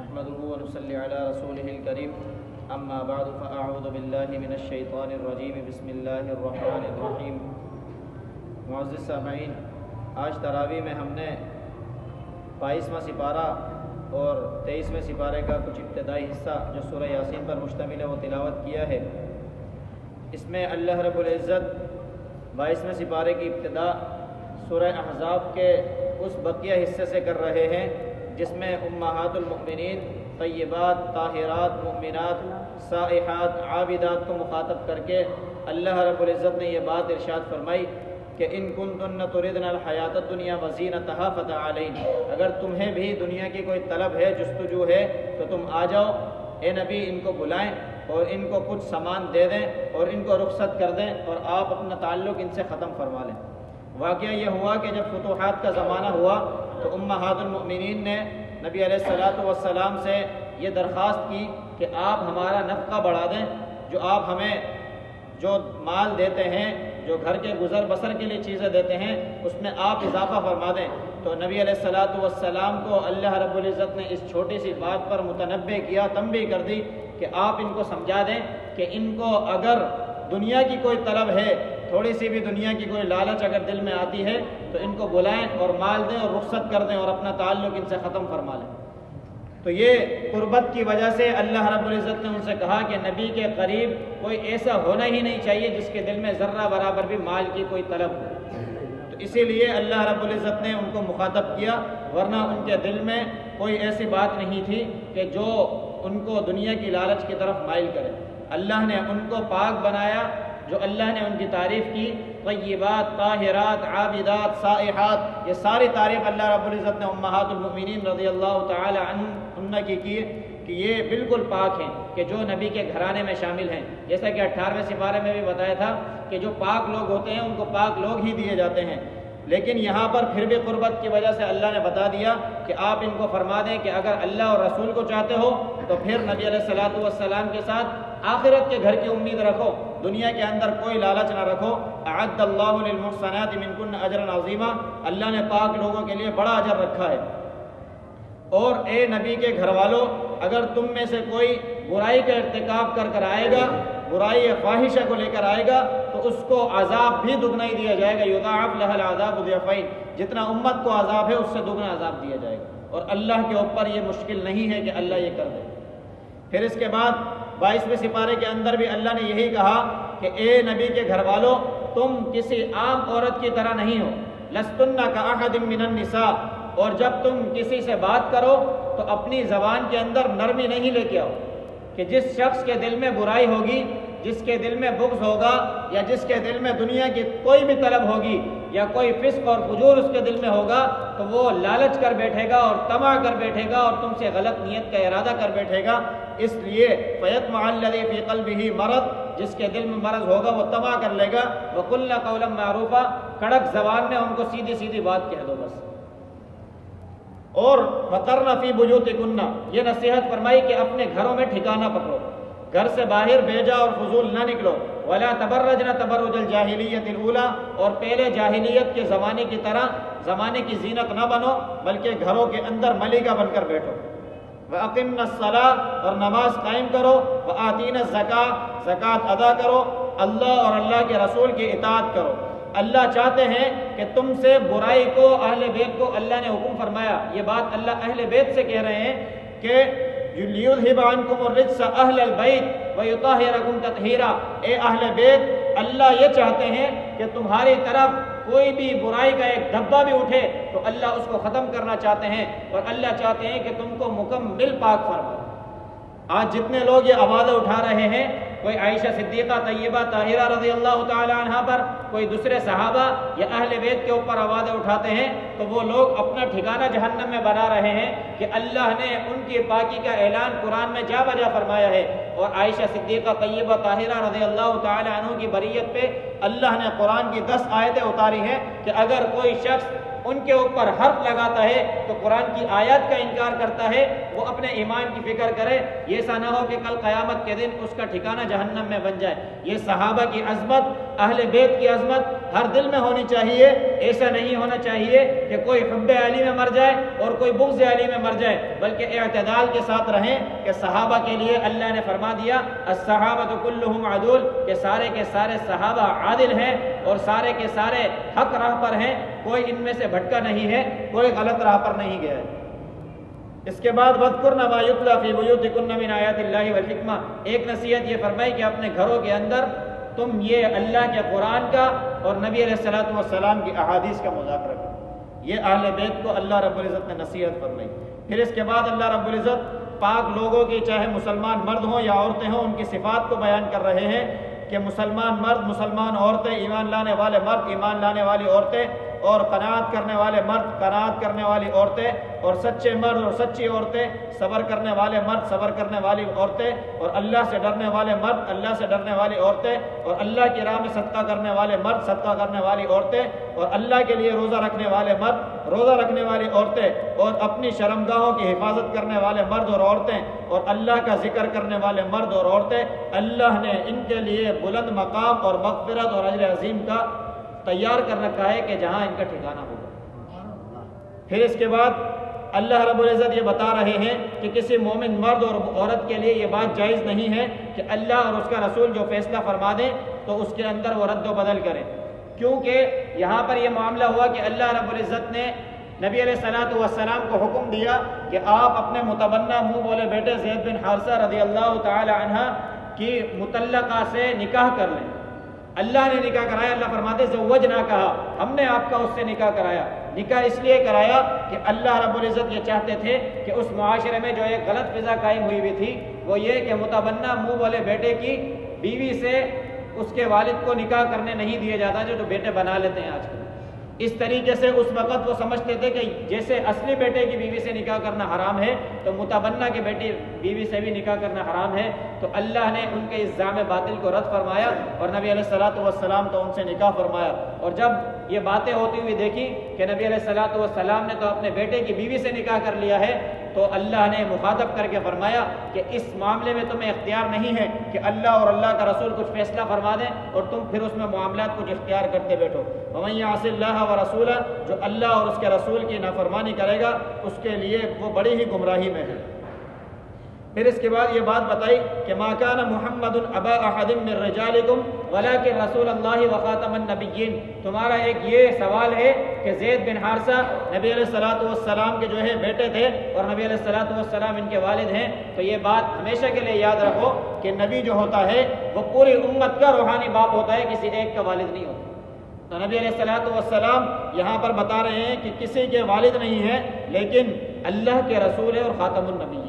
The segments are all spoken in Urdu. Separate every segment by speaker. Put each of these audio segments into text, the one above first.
Speaker 1: نحمده ونصلي على رسوله الكريم اما بعد فاعوذ بالله من الشیطان الرجیم بسم اللہ الرحمن الرحیم۔ معزز سامعین، آج تراویح میں ہم نے 22واں سپارہ اور 23ویں سپارے کا کچھ ابتدائی حصہ جو سورہ یاسین پر مشتمل ہے وہ تلاوت کیا ہے۔ اس میں اللہ رب العزت 22ویں سپارے کی ابتدا سورہ احزاب کے اس بقیہ حصے سے کر رہے ہیں جس میں امہات المؤمنین طیبات طاہرات مؤمنات سائحات عابدات کو مخاطب کر کے اللہ رب العزت نے یہ بات ارشاد فرمائی کہ ان کنتن تردن الحیات الدنیا وزینتہا فتعالین، اگر تمہیں بھی دنیا کی کوئی طلب ہے جستجو ہے تو تم آ جاؤ، اے نبی ان کو بلائیں اور ان کو کچھ سامان دے دیں اور ان کو رخصت کر دیں اور آپ اپنا تعلق ان سے ختم فرما لیں۔ واقعہ یہ ہوا کہ جب فتوحات کا زمانہ ہوا تو امہات المؤمنین نے نبی علیہ الصلاۃ والسلام سے یہ درخواست کی کہ آپ ہمارا نفقہ بڑھا دیں، جو آپ ہمیں جو مال دیتے ہیں، جو گھر کے گزر بسر کے لیے چیزیں دیتے ہیں، اس میں آپ اضافہ فرما دیں۔ تو نبی علیہ الصلاۃ والسلام کو اللہ رب العزت نے اس چھوٹی سی بات پر متنبہ کیا، تنبیہ کر دی کہ آپ ان کو سمجھا دیں کہ ان کو اگر دنیا کی کوئی طلب ہے، تھوڑی سی بھی دنیا کی کوئی لالچ اگر دل میں آتی ہے تو ان کو بلائیں اور مال دیں اور رخصت کر دیں اور اپنا تعلق ان سے ختم فرما لیں۔ تو یہ قربت کی وجہ سے اللہ رب العزت نے ان سے کہا کہ نبی کے قریب کوئی ایسا ہونا ہی نہیں چاہیے جس کے دل میں ذرہ برابر بھی مال کی کوئی طلب ہو۔ تو اسی لیے اللہ رب العزت نے ان کو مخاطب کیا، ورنہ ان کے دل میں کوئی ایسی بات نہیں تھی کہ جو ان کو دنیا کی لالچ کی طرف مائل کرے۔ اللہ نے ان کو پاک بنایا، جو اللہ نے ان کی تعریف کی، طیبات طاہرات عابدات سائحات، یہ ساری تعریف اللہ رب العزت نے امہات المؤمنین رضی اللہ تعالی عنہ کی کہ یہ بالکل پاک ہیں، کہ جو نبی کے گھرانے میں شامل ہیں۔ جیسا کہ 18ویں سپارے میں بھی بتایا تھا کہ جو پاک لوگ ہوتے ہیں ان کو پاک لوگ ہی دیے جاتے ہیں، لیکن یہاں پر پھر بھی قربت کی وجہ سے اللہ نے بتا دیا کہ آپ ان کو فرما دیں کہ اگر اللہ اور رسول کو چاہتے ہو تو پھر نبی علیہ الصلوۃ والسلام کے ساتھ آخرت کے گھر کی امید رکھو، دنیا کے اندر کوئی لالچ نہ رکھو۔ اعد اللہ للمحصنات منکن اجرا عظیما، اللہ نے پاک لوگوں کے لیے بڑا اجر رکھا ہے۔ اور اے نبی کے گھر والوں، اگر تم میں سے کوئی برائی کا ارتکاب کر آئے گا، برائی یا فاحشہ کو لے کر آئے گا تو اس کو عذاب بھی دگنا ہی دیا جائے گا، یضاعف لها العذاب ضعفین، جتنا امت کو عذاب ہے اس سے دگنا عذاب دیا جائے گا، اور اللہ کے اوپر یہ مشکل نہیں ہے کہ اللہ یہ کر دے۔ پھر اس کے بعد 22ویں سپارے کے اندر بھی اللہ نے یہی کہا کہ اے نبی کے گھر والوں، تم کسی عام عورت کی طرح نہیں ہو، لستن کاحد من النساء، اور جب تم کسی سے بات کرو تو اپنی زبان کے اندر نرمی نہیں لے کے آؤ، کہ جس شخص کے دل میں برائی ہوگی، جس کے دل میں بغض ہوگا، یا جس کے دل میں دنیا کی کوئی بھی طلب ہوگی یا کوئی فسق اور فجور اس کے دل میں ہوگا تو وہ لالچ کر بیٹھے گا اور طمع کر بیٹھے گا اور تم سے غلط نیت کا ارادہ کر بیٹھے گا۔ اس لیے فیطمع الذی فی قلبہ مرض، جس کے دل میں مرض ہوگا وہ طمع کر لے گا۔ وقلنا قولا معروفا، کڑک زبان میں ان کو سیدھی سیدھی بات کہہ دو بس۔ اور وقرن فی بیوتکن، یہ نصیحت فرمائی کہ اپنے گھروں میں ٹھکانہ پکڑو، گھر سے باہر بیجا اور فضول نہ نکلو۔ ولا تبرجن تبرج الجاہلیت الاولی، اور پہلے جاہلیت کے زمانے کی طرح زمانے کی زینت نہ بنو، بلکہ گھروں کے اندر ملکہ بن کر بیٹھو۔ وَأَقِمْنَا الصَّلَاةَ، اور نماز قائم کرو۔ وَآتِينَا الزَّكَاةَ، زکوٰۃ ادا کرو، اللہ اور اللہ کے رسول کی اطاعت کرو۔ اللہ چاہتے ہیں کہ تم سے برائی کو، اہل بیت کو اللہ نے حکم فرمایا، یہ بات اللہ اہل بیت سے کہہ رہے ہیں کہ لِيُذْهِبَ عَنْكُمُ الرِّجْسَ أَهْلَ الْبَيْتِ وَيُطَهِّرَكُمْ تَطْهِيرًا، اے اہل بیت، اللہ یہ چاہتے ہیں کہ تمہاری طرف کوئی بھی برائی کا ایک دھبا بھی اٹھے تو اللہ اس کو ختم کرنا چاہتے ہیں، اور اللہ چاہتے ہیں کہ تم کو مکمل پاک فرمائے۔ آج جتنے لوگ یہ آوازیں اٹھا رہے ہیں، کوئی عائشہ صدیقہ طیبہ طاہرہ رضی اللہ تعالی عنہ پر، کوئی دوسرے صحابہ یا اہل بیت کے اوپر آوازیں اٹھاتے ہیں، تو وہ لوگ اپنا ٹھکانہ جہنم میں بنا رہے ہیں کہ اللہ نے ان کی پاکی کا اعلان قرآن میں جا بجا فرمایا ہے، اور عائشہ صدیقہ طیبہ طاہرہ رضی اللہ تعالی عنہ کی بریت پہ اللہ نے قرآن کی 10 آیتیں اتاری ہیں کہ اگر کوئی شخص ان کے اوپر حرف لگاتا ہے تو قرآن کی آیات کا انکار کرتا ہے، وہ اپنے ایمان کی فکر کرے، یہ ایسا نہ ہو کہ کل قیامت کے دن اس کا ٹھکانہ جہنم میں بن جائے۔ یہ صحابہ کی عظمت اہل بیت کی عظمت ہر دل میں ہونی چاہیے. ایسا نہیں ہونا چاہیے کہ کوئی حب علی میں مر جائے اور کوئی بغض علی میں مر جائے، بلکہ اعتدال کے ساتھ رہیں کہ صحابہ کے لیے اللہ نے فرما دیا الصحابۃ کلھم عدول، کہ سارے کے سارے صحابہ عادل ہیں اور سارے کے سارے حق راہ پر ہیں، کوئی ان میں سے بھٹکا نہیں ہے، کوئی غلط راہ پر نہیں گیا ہے. اس کے بعد وَاذْكُرْنَ مَا يُتْلَىٰ فِي بُيُوتِكُنَّ مِنْ آيَاتِ اللَّهِ وَالْحِكْمَةِ، ایک نصیحت یہ فرمائی کہ اپنے گھروں کے اندر تم یہ اللہ کے قرآن کا اور نبی علیہ الصلوۃ والسلام کی احادیث کا مذاکرہ کرو. یہ اہل بیت کو اللہ رب العزت نے نصیحت فرمائی. پھر اس کے بعد اللہ رب العزت پاک لوگوں کی، چاہے مسلمان مرد ہوں یا عورتیں ہوں، ان کی صفات کو بیان کر رہے ہیں کہ مسلمان مرد، مسلمان عورتیں، ایمان لانے والے مرد، ایمان لانے والی عورتیں، اور قناعت کرنے والے مرد، قناعت کرنے والی عورتیں، اور سچے مرد اور سچی عورتیں، صبر کرنے والے مرد، صبر کرنے والی عورتیں، اور اللہ سے ڈرنے والے مرد، اللہ سے ڈرنے والی عورتیں، اور اللہ کی راہ میں صدقہ کرنے والے مرد، صدقہ کرنے والی عورتیں، اور اللہ کے لیے روزہ رکھنے والے مرد، روزہ رکھنے والی عورتیں، اور اپنی شرمگاہوں کی حفاظت کرنے والے مرد اور عورتیں، اور اللہ کا ذکر کرنے والے مرد اور عورتیں. اللہ نے ان کے لیے بلند مقام اور مغفرت اور اجر عظیم کا تیار کر رکھا ہے کہ جہاں ان کا ٹھکانہ ہوگا. پھر اس کے بعد اللہ رب العزت یہ بتا رہے ہیں کہ کسی مومن مرد اور عورت کے لیے یہ بات جائز نہیں ہے کہ اللہ اور اس کا رسول جو فیصلہ فرما دیں تو اس کے اندر وہ رد و بدل کریں، کیونکہ یہاں پر یہ معاملہ ہوا کہ اللہ رب العزت نے نبی علیہ الصلوۃ والسلام کو حکم دیا کہ آپ اپنے متبنہ منہ بولے بیٹے زید بن حارثہ رضی اللہ تعالی عنہ کی مطلقہ سے نکاح کر لیں. اللہ نے نکاح کرایا. اللہ فرماتے زوجنا کہا، ہم نے آپ کا اس سے نکاح کرایا. نکاح اس لیے کرایا کہ اللہ رب العزت یہ چاہتے تھے کہ اس معاشرے میں جو ایک غلط فضا قائم ہوئی ہوئی تھی وہ یہ کہ متبنہ منہ والے بیٹے کی بیوی سے اس کے والد کو نکاح کرنے نہیں دیا جاتا، جو بیٹے بنا لیتے ہیں آج کل. اس طریقے سے اس وقت وہ سمجھتے تھے کہ جیسے اصلی بیٹے کی بیوی سے نکاح کرنا حرام ہے تو متبنہ کی بیوی سے بھی نکاح کرنا حرام ہے. تو اللہ نے ان کے الزام باطل کو رد فرمایا اور نبی علیہ الصلوۃ والسلام تو ان سے نکاح فرمایا. اور جب یہ باتیں ہوتی ہوئی دیکھی کہ نبی علیہ الصلوۃ والسلام نے تو اپنے بیٹے کی بیوی سے نکاح کر لیا ہے، تو اللہ نے مخاطب کر کے فرمایا کہ اس معاملے میں تمہیں اختیار نہیں ہے کہ اللہ اور اللہ کا رسول کچھ فیصلہ فرما دیں اور تم پھر اس میں معاملات کچھ اختیار کرتے بیٹھو. وَمَن يَعْصِ اللَّهَ وَرَسُولَهُ، جو اللہ اور اس کے رسول کی نافرمانی کرے گا اس کے لیے وہ بڑی ہی گمراہی میں ہے. پھر اس کے بعد یہ بات بتائی کہ ما کان محمد ابا احد من رجالکم ولکن رسول اللہ وخاتم النبیین. تمہارا ایک یہ سوال ہے کہ زید بن حارثہ نبی علیہ الصلوۃ والسلام کے جو ہے بیٹے تھے اور نبی علیہ الصلوۃ والسلام ان کے والد ہیں. تو یہ بات ہمیشہ کے لیے یاد رکھو کہ نبی جو ہوتا ہے وہ پوری امت کا روحانی باپ ہوتا ہے، کسی ایک کا والد نہیں ہوتا. تو نبی علیہ الصلوۃ والسلام یہاں پر بتا رہے ہیں کہ کسی کے والد نہیں ہیں لیکن اللہ کے رسول ہے اور خاتم النبیین،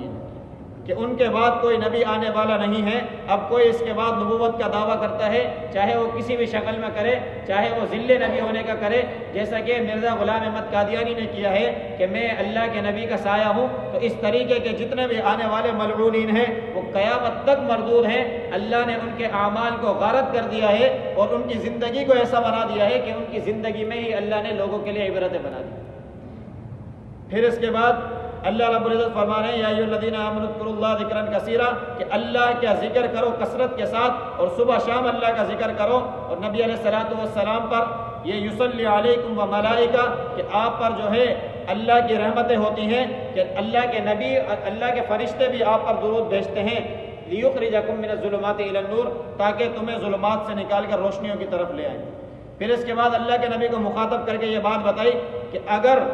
Speaker 1: کہ ان کے بعد کوئی نبی آنے والا نہیں ہے. اب کوئی اس کے بعد نبوت کا دعویٰ کرتا ہے، چاہے وہ کسی بھی شکل میں کرے، چاہے وہ ذل نبی ہونے کا کرے، جیسا کہ مرزا غلام احمد قادیانی نے کیا ہے کہ میں اللہ کے نبی کا سایہ ہوں. تو اس طریقے کے جتنے بھی آنے والے ملعونین ہیں وہ قیامت تک مردود ہیں. اللہ نے ان کے اعمال کو غارت کر دیا ہے اور ان کی زندگی کو ایسا بنا دیا ہے کہ ان کی زندگی میں ہی اللہ نے لوگوں کے لیے عبرتیں بنا دی. پھر اس کے بعد اللہ رب العزت فرما رہے ہیں یا ایھا الذین آمنوا اذکروا اللہ ذکرا کثیرا، کہ اللہ کا ذکر کرو کثرت کے ساتھ اور صبح شام اللہ کا ذکر کرو. اور نبی علیہ الصلوۃ والسلام پر یہ یصلی علیکم و ملائکہ، کہ آپ پر جو ہے اللہ کی رحمتیں ہوتی ہیں، کہ اللہ کے نبی اور اللہ کے فرشتے بھی آپ پر درود بھیجتے ہیں. لیخرجکم من الظلمات الی النور، تاکہ تمہیں ظلمات سے نکال کر روشنیوں کی طرف لے آئیں. پھر اس کے بعد اللہ کے نبی کو مخاطب کر کے یہ بات بتائی کہ اگر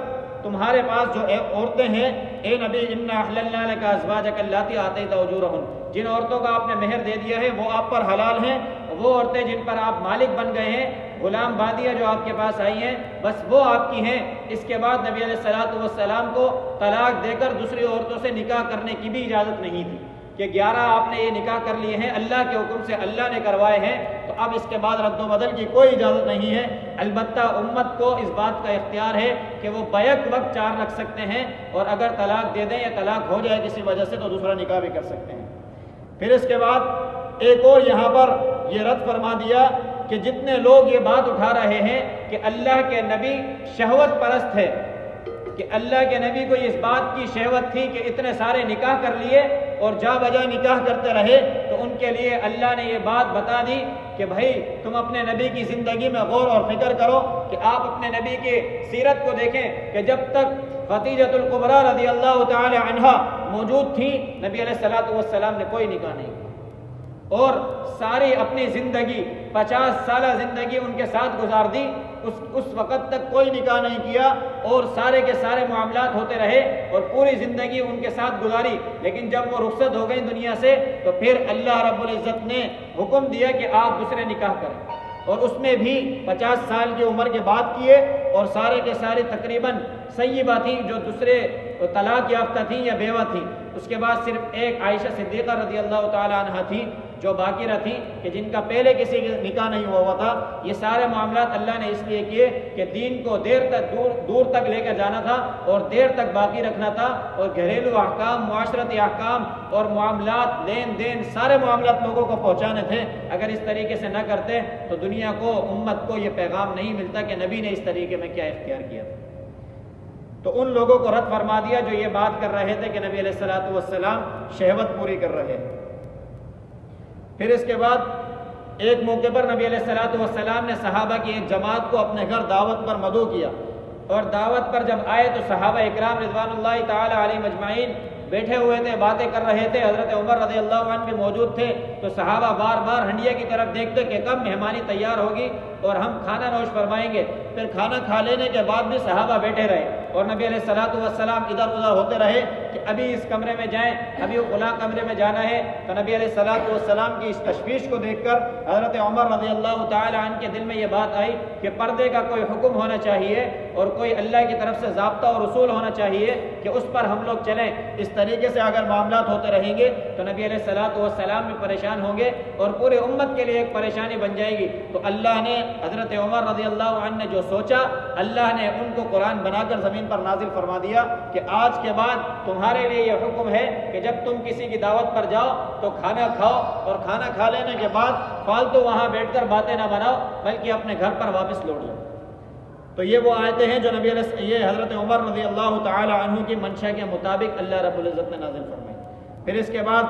Speaker 1: تمہارے پاس جو عورتیں ہیں، اے نبی انا احللنا لک ازواجک اللاتی آتیت اجورہن، جن عورتوں کا آپ نے مہر دے دیا ہے وہ آپ پر حلال ہیں. وہ عورتیں جن پر آپ مالک بن گئے ہیں، غلام باندیاں جو آپ کے پاس آئی ہیں، بس وہ آپ کی ہیں. اس کے بعد نبی علیہ الصلوۃ والسلام کو طلاق دے کر دوسری عورتوں سے نکاح کرنے کی بھی اجازت نہیں تھی کہ 11 آپ نے یہ نکاح کر لیے ہیں، اللہ کے حکم سے اللہ نے کروائے ہیں، تو اب اس کے بعد رد و بدل کی کوئی اجازت نہیں ہے. البتہ امت کو اس بات کا اختیار ہے کہ وہ بیک وقت 4 رکھ سکتے ہیں، اور اگر طلاق دے دیں یا طلاق ہو جائے کسی وجہ سے تو دوسرا نکاح بھی کر سکتے ہیں. پھر اس کے بعد ایک اور یہاں پر یہ رد فرما دیا کہ جتنے لوگ یہ بات اٹھا رہے ہیں کہ اللہ کے نبی شہوت پرست ہے، کہ اللہ کے نبی کو اس بات کی شہوت تھی کہ اتنے سارے نکاح کر لیے اور جا بجا نکاح کرتے رہے تو ان کے لیے اللہ نے یہ بات بتا دی کہ بھائی تم اپنے نبی کی زندگی میں غور اور فکر کرو کہ آپ اپنے نبی کی سیرت کو دیکھیں کہ جب تک خدیجہ الکبریٰ رضی اللہ تعالی عنہا موجود تھی نبی علیہ الصلوۃ والسلام نے کوئی نکاح نہیں کیا، اور ساری اپنی زندگی 50 سالہ زندگی ان کے ساتھ گزار دی، اس وقت تک کوئی نکاح نہیں کیا اور سارے کے سارے معاملات ہوتے رہے اور پوری زندگی ان کے ساتھ گزاری۔ لیکن جب وہ رخصت ہو گئی دنیا سے تو پھر اللہ رب العزت نے حکم دیا کہ آپ دوسرے نکاح کریں، اور اس میں بھی 50 سال کی عمر کے بعد کیے، اور سارے کے سارے تقریباً سیبہ تھیں جو دوسرے طلاق یافتہ تھیں یا بیوہ تھیں۔ اس کے بعد صرف ایک عائشہ صدیقہ رضی اللہ تعالی عنہا تھی جو باقرہ تھی کہ جن کا پہلے کسی کا نکاح نہیں ہوا تھا۔ یہ سارے معاملات اللہ نے اس لیے کیے کہ دین کو دور تک لے کر جانا تھا اور دیر تک باقی رکھنا تھا، اور گھریلو احکام، معاشرتی احکام اور معاملات، لین دین، سارے معاملات لوگوں کو پہنچانے تھے۔ اگر اس طریقے سے نہ کرتے تو دنیا کو، امت کو یہ پیغام نہیں ملتا کہ نبی نے اس طریقے میں کیا اختیار کیا تھا۔ تو ان لوگوں کو رد فرما دیا جو یہ بات کر رہے تھے کہ نبی علیہ الصلوۃ والسلام شہوت پوری کر رہے ہیں۔ پھر اس کے بعد ایک موقع پر نبی علیہ الصلوۃ والسلام نے صحابہ کی ایک جماعت کو اپنے گھر دعوت پر مدعو کیا، اور دعوت پر جب آئے تو صحابہ اکرام رضوان اللہ تعالی علیہم اجمعین بیٹھے ہوئے تھے، باتیں کر رہے تھے۔ حضرت عمر رضی اللہ عنہ بھی موجود تھے، تو صحابہ بار بار ہنڈیا کی طرف دیکھتے کہ کب مہمانی تیار ہوگی اور ہم کھانا نوش فرمائیں گے۔ پھر کھانا کھا لینے کے بعد بھی صحابہ بیٹھے رہے، اور نبی علیہ الصلوۃ والسلام ادھر ادھر ہوتے رہے کہ ابھی اس کمرے میں جائیں، ابھی فلاں کمرے میں جانا ہے۔ تو نبی علیہ الصلوۃ والسلام کی اس تشویش کو دیکھ کر حضرت عمر رضی اللہ تعالی عنہ کے دل میں یہ بات آئی کہ پردے کا کوئی حکم ہونا چاہیے اور کوئی اللہ کی طرف سے ضابطہ اور اصول ہونا چاہیے کہ اس پر ہم لوگ چلیں۔ اس طریقے سے اگر معاملات ہوتے رہیں گے تو نبی علیہ الصلوۃ والسلام بھی پریشان ہوں گے اور پورے امت کے لیے ایک پریشانی بن جائے گی۔ تو اللہ نے، حضرت عمر رضی اللہ عنہ نے جو سوچا، اللہ نے ان کو قرآن بنا کر زمین پر نازل فرما دیا کہ آج کے بعد تمہارے لیے یہ حکم ہے کہ جب تم کسی کی دعوت پر جاؤ تو کھانا کھاؤ، اور کھانا کھا لینے کے بعد فالتو وہاں بیٹھ کر باتیں نہ بناؤ بلکہ اپنے گھر پر واپس لوٹ جاؤ۔ تو یہ وہ آیتیں ہیں جو نبی علیہ یہ حضرت عمر رضی اللہ تعالی عنہ کی منشا کے مطابق اللہ رب العزت نے نازل فرمائی۔ پھر اس کے بعد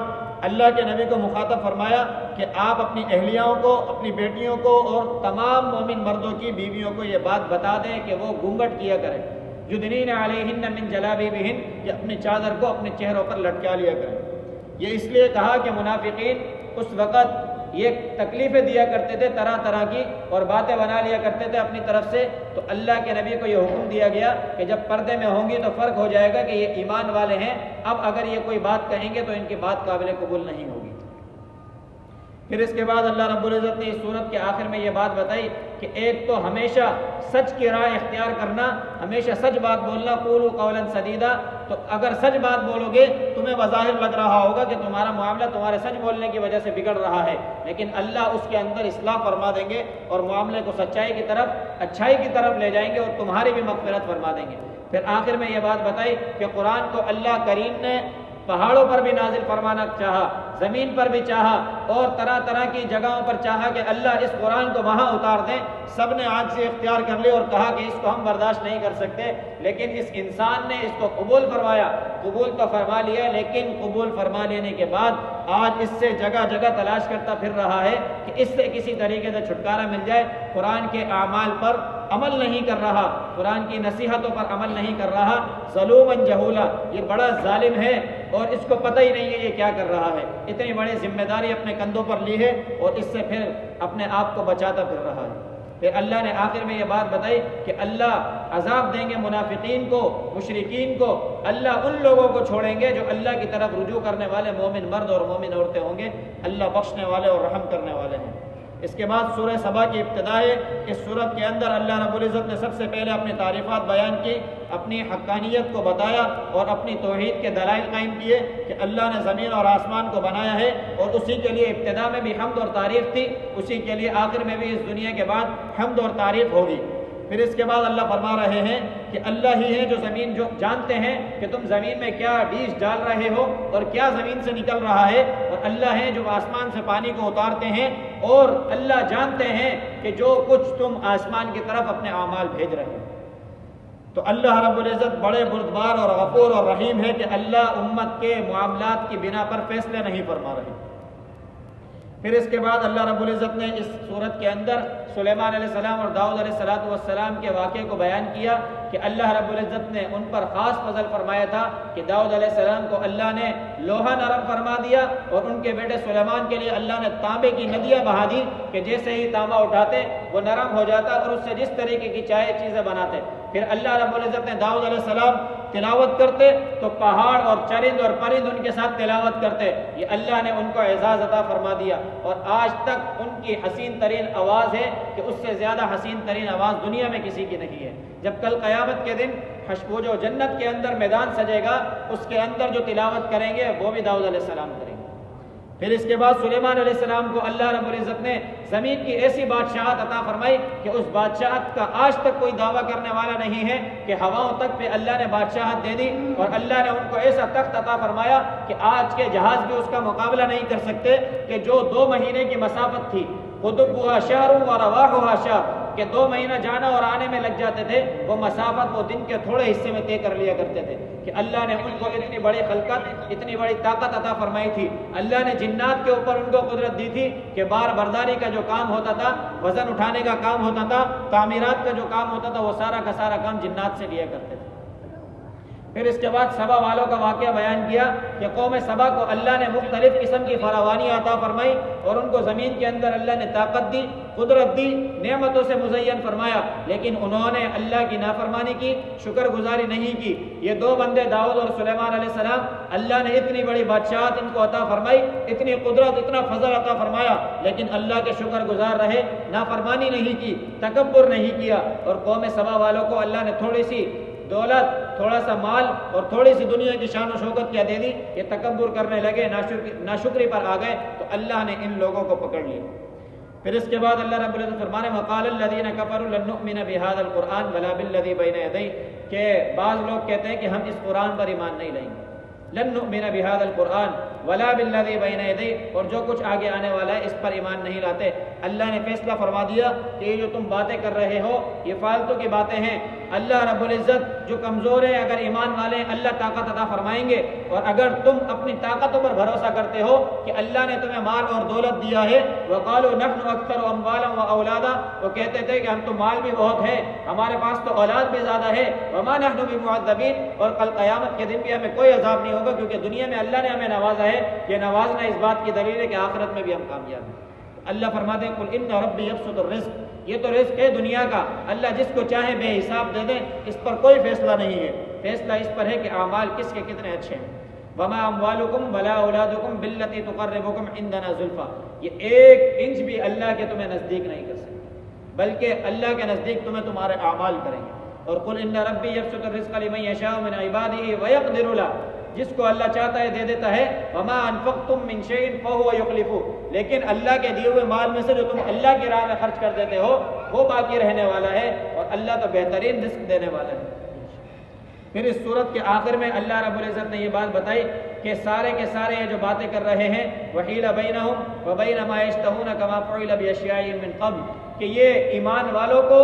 Speaker 1: اللہ کے نبی کو مخاطب فرمایا کہ آپ اپنی اہلیاؤں کو، اپنی بیٹیوں کو اور تمام مومن مردوں کی بیویوں کو یہ بات بتا دیں کہ وہ گھونگھٹ کیا کریں، یدنین علیہن من جلابیبہن، کہ اپنی چادر کو اپنے چہروں پر لٹکا لیا کریں۔ یہ اس لیے کہا کہ منافقین اس وقت یہ تکلیفیں دیا کرتے تھے طرح طرح کی اور باتیں بنا لیا کرتے تھے اپنی طرف سے، تو اللہ کے نبی کو یہ حکم دیا گیا کہ جب پردے میں ہوں گی تو فرق ہو جائے گا کہ یہ ایمان والے ہیں، اب اگر یہ کوئی بات کہیں گے تو ان کی بات قابل قبول نہیں ہوگی۔ پھر اس کے بعد اللہ رب العزت نے اس صورت کے آخر میں یہ بات بتائی کہ ایک تو ہمیشہ سچ کی راہ اختیار کرنا، ہمیشہ سچ بات بولنا، قولوا قولا سدیدا۔ تو اگر سچ بات بولو گے تمہیں بظاہر لگ رہا ہوگا کہ تمہارا معاملہ تمہارے سچ بولنے کی وجہ سے بگڑ رہا ہے، لیکن اللہ اس کے اندر اصلاح فرما دیں گے اور معاملے کو سچائی کی طرف، اچھائی کی طرف لے جائیں گے اور تمہاری بھی مغفرت فرما دیں گے۔ پھر آخر میں یہ بات بتائی کہ قرآن کو اللہ کریم نے پہاڑوں پر بھی نازل فرمانا چاہا، زمین پر بھی چاہا اور طرح طرح کی جگہوں پر چاہا کہ اللہ اس قرآن کو وہاں اتار دیں۔ سب نے آج سے اختیار کر لی اور کہا کہ اس کو ہم برداشت نہیں کر سکتے، لیکن اس انسان نے اس کو قبول فرمایا، قبول تو فرما لیا، لیکن قبول فرما لینے کے بعد آج اس سے جگہ جگہ تلاش کرتا پھر رہا ہے کہ اس سے کسی طریقے سے چھٹکارا مل جائے۔ قرآن کے اعمال پر عمل نہیں کر رہا، قرآن کی نصیحتوں پر عمل نہیں کر رہا، ظلوماً جہولا، یہ بڑا ظالم ہے اور اس کو پتہ ہی نہیں ہے یہ کیا کر رہا ہے۔ اتنی بڑی ذمہ داری اپنے کندھوں پر لی ہے اور اس سے پھر اپنے آپ کو بچاتا پھر رہا ہے۔ پھر اللہ نے آخر میں یہ بات بتائی کہ اللہ عذاب دیں گے منافقین کو، مشرکین کو، اللہ ان لوگوں کو چھوڑیں گے جو اللہ کی طرف رجوع کرنے والے مومن مرد اور مومن عورتیں ہوں گے۔ اللہ بخشنے والے اور رحم کرنے والے ہیں۔ اس کے بعد سورہ سبا کی ابتدا ہے۔ اس سورت کے اندر اللہ رب العزت نے سب سے پہلے اپنی تعریفات بیان کی، اپنی حقانیت کو بتایا اور اپنی توحید کے دلائل قائم کیے کہ اللہ نے زمین اور آسمان کو بنایا ہے، اور اسی کے لیے ابتدا میں بھی حمد اور تعریف تھی، اسی کے لیے آخر میں بھی اس دنیا کے بعد حمد اور تعریف ہوگی۔ پھر اس کے بعد اللہ فرما رہے ہیں کہ اللہ ہی ہے جو زمین، جو جانتے ہیں کہ تم زمین میں کیا بیج ڈال رہے ہو اور کیا زمین سے نکل رہا ہے، اور اللہ ہے جو آسمان سے پانی کو اتارتے ہیں، اور اللہ جانتے ہیں کہ جو کچھ تم آسمان کی طرف اپنے اعمال بھیج رہے ہو۔ تو اللہ رب العزت بڑے بردبار اور غفور اور رحیم ہے کہ اللہ امت کے معاملات کی بنا پر فیصلے نہیں فرما رہے۔ پھر اس کے بعد اللہ رب العزت نے اس صورت کے اندر سلیمان علیہ السلام اور داؤد علیہ السلام کے واقعے کو بیان کیا کہ اللہ رب العزت نے ان پر خاص فضل فرمایا تھا کہ داؤد علیہ السلام کو اللہ نے لوہا نرم فرما دیا، اور ان کے بیٹے سلیمان کے لیے اللہ نے تانبے کی ندیاں بہا دی کہ جیسے ہی تانبا اٹھاتے وہ نرم ہو جاتا اور اس سے جس طریقے کی چاہے چیزیں بناتے۔ پھر اللہ رب العزت نے داؤد علیہ السلام تلاوت کرتے تو پہاڑ اور چرند اور پرند ان کے ساتھ تلاوت کرتے، یہ اللہ نے ان کو اعزاز عطا فرما دیا، اور آج تک ان کی حسین ترین آواز ہے کہ اس سے زیادہ حسین ترین آواز دنیا میں کسی کی نہیں ہے۔ جب کل قیامت کے دن وہ جو جنت کے اندر میدان سجے گا اس کے اندر جو تلاوت کریں گے وہ بھی داؤد علیہ السلام کریں گے۔ پھر اس کے بعد سلیمان علیہ السلام کو اللہ رب العزت نے زمین کی ایسی بادشاہت عطا فرمائی کہ اس بادشاہت کا آج تک کوئی دعویٰ کرنے والا نہیں ہے کہ ہواؤں تک پہ اللہ نے بادشاہت دے دی، اور اللہ نے ان کو ایسا تخت عطا فرمایا کہ آج کے جہاز بھی اس کا مقابلہ نہیں کر سکتے، کہ جو 2 مہینے کی مسافت تھی قطبها شہر و رواحها شہر، کہ 2 مہینہ جانا اور آنے میں لگ جاتے تھے، وہ مسافت وہ دن کے تھوڑے حصے میں طے کر لیا کرتے تھے، کہ اللہ نے ان کو اتنی بڑی خلقت اتنی بڑی طاقت عطا فرمائی تھی۔ اللہ نے جنات کے اوپر ان کو قدرت دی تھی کہ بار برداری کا جو کام ہوتا تھا، وزن اٹھانے کا کام ہوتا تھا، تعمیرات کا جو کام ہوتا تھا، وہ سارا کا سارا کام جنات سے لیا کرتے تھے۔ پھر اس کے بعد سبا والوں کا واقعہ بیان کیا کہ قوم سبا کو اللہ نے مختلف قسم کی فراوانی عطا فرمائی، اور ان کو زمین کے اندر اللہ نے طاقت دی، قدرت دی، نعمتوں سے مزین فرمایا، لیکن انہوں نے اللہ کی نافرمانی کی، شکر گزاری نہیں کی۔ یہ 2 بندے داؤد اور سلیمان علیہ السلام، اللہ نے اتنی بڑی بادشاہت ان کو عطا فرمائی، اتنی قدرت، اتنا فضل عطا فرمایا، لیکن اللہ کے شکر گزار رہے، نافرمانی نہیں کی، تکبر نہیں کیا۔ اور قوم سبا والوں کو اللہ نے تھوڑی سی دولت، تھوڑا سا مال اور تھوڑی سی دنیا کی شان و شوکت کیا دے دی، یہ تکبر کرنے لگے، ناشکری پر آ گئے، تو اللہ نے ان لوگوں کو پکڑ لیا۔ پھر اس کے بعد اللہ رب العزت فرمانے وقال الذین کفروا لن نؤمن بهذا القرآن ولا بالذی بین یدیہ، کہ بعض لوگ کہتے ہیں کہ ہم اس قرآن پر ایمان نہیں لائیں گے، لن نؤمن بهذا القرآن ولا بالذی بین یدیہ، اور جو کچھ آگے آنے والا ہے اس پر ایمان نہیں لاتے۔ اللہ نے فیصلہ فرما دیا کہ یہ جو تم باتیں کر رہے ہو یہ فالتو کی باتیں ہیں۔ اللہ رب العزت جو کمزور ہے، اگر ایمان والے ہیں اللہ طاقت عطا فرمائیں گے، اور اگر تم اپنی طاقتوں پر بھروسہ کرتے ہو کہ اللہ نے تمہیں مال اور دولت دیا ہے، وقالوا نحن اکثر اموالا واولادا، وہ کہتے تھے کہ ہم تو مال بھی بہت ہے، ہمارے پاس تو اولاد بھی زیادہ ہے، وما نحن بمعذبین، اور کل قیامت کے دن بھی ہمیں کوئی عذاب نہیں ہوگا، کیونکہ دنیا میں اللہ نے ہمیں نوازا ہے۔ یہ نوازنا اس بات کی دلیل ہے کہ آخرت میں بھی ہم کامیاب ہیں۔ اللہ فرماتے ہیں قل ان ربی یبسط الرزق، یہ تو رزق ہے دنیا کا، اللہ جس کو چاہے بے حساب دے دیں، اس پر کوئی فیصلہ نہیں ہے، فیصلہ اس پر ہے کہ اعمال کس کے کتنے اچھے ہیں۔ وما اموالکم ولا اولادکم باللتی تقربکم عندنا زلفا، یہ 1 انچ بھی اللہ کے تمہیں نزدیک نہیں کر سکتے، بلکہ اللہ کے نزدیک تمہارے اعمال کریں گے۔ اور قل ان ربی یبسط الرزق لمن یشاء من عباده ویقدر له، جس کو اللہ چاہتا ہے دے دیتا ہے۔ وما انفقتم من شیء فهو یخلفہ، لیکن اللہ کے دیے ہوئے مال میں سے جو تم اللہ کی راہ میں خرچ کر دیتے ہو وہ باقی رہنے والا ہے، اور اللہ تو بہترین رزق دینے والا ہے۔ پھر اس صورت کے آخر میں اللہ رب العزت نے یہ بات بتائی کہ سارے کے سارے یہ جو باتیں کر رہے ہیں وحیل بینہم وبین ما یشتہون کما فعل باشیاء من قبل، کہ یہ ایمان والوں کو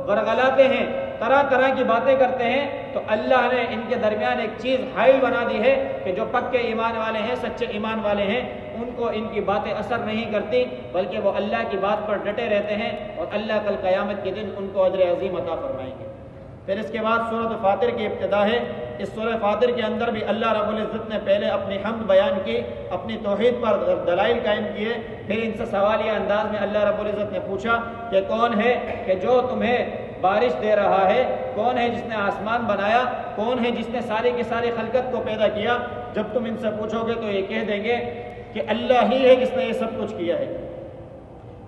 Speaker 1: ورغلاتے ہیں، طرح طرح کی باتیں کرتے ہیں، تو اللہ نے ان کے درمیان ایک چیز حائل بنا دی ہے کہ جو پکے ایمان والے ہیں، سچے ایمان والے ہیں، ان کو ان کی باتیں اثر نہیں کرتی، بلکہ وہ اللہ کی بات پر ڈٹے رہتے ہیں، اور اللہ کل قیامت کے دن ان کو اجر عظیم عطا فرمائیں گے۔ پھر اس کے بعد سورۃ فاطر کی ابتدا ہے۔ اس سورہ فاطر کے اندر بھی اللہ رب العزت نے پہلے اپنی حمد بیان کی، اپنی توحید پر دلائل قائم کیے، پھر ان سے سوالیہ انداز میں اللہ رب العزت نے پوچھا کہ کون ہے کہ جو تمہیں بارش دے رہا ہے، کون ہے جس نے آسمان بنایا، کون ہے جس نے ساری کی ساری خلقت کو پیدا کیا۔ جب تم ان سے پوچھو گے تو یہ کہہ دیں گے کہ اللہ ہی ہے جس نے یہ سب کچھ کیا ہے۔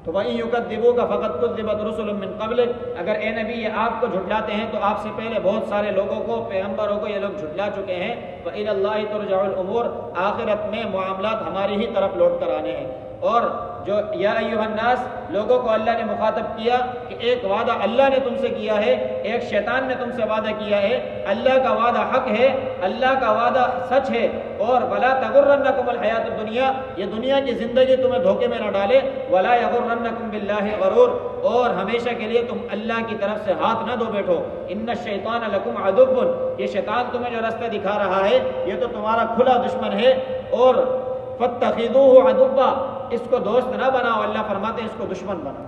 Speaker 1: تو وَإِن يُكَذِّبُوكَ فَقَدْ كُذِّبَتْ رُسُلٌ مِّن قَبْلِكَ، اگر اے نبی یہ آپ کو جھٹلاتے ہیں تو آپ سے پہلے بہت سارے لوگوں کو، پیغمبروں کو یہ لوگ جھٹلا چکے ہیں۔ وَإِلَى اللَّهِ تُرْجَعُ الْأُمُورُ، آخرت میں معاملات ہماری ہی طرف لوٹ کر آنے ہیں، اور جو یا ایھا الناس لوگوں کو اللہ نے مخاطب کیا کہ ایک وعدہ اللہ نے تم سے کیا ہے، ایک شیطان نے تم سے وعدہ کیا ہے، اللہ کا وعدہ حق ہے، اللہ کا وعدہ سچ ہے، اور ولا تغرنکم الحیات الدنیا، یہ دنیا کی زندگی تمہیں دھوکے میں نہ ڈالے، ولا یغرنکم باللہ غرور، اور ہمیشہ کے لیے تم اللہ کی طرف سے ہاتھ نہ دھو بیٹھو، ان الشیطان لکم عدو، یہ شیطان تمہیں جو رستہ دکھا رہا ہے یہ تو تمہارا کھلا دشمن ہے، اور فاتخذوہ عدوا، اس کو دوست نہ بناؤ، اللہ فرماتے ہیں اس کو دشمن بناؤ،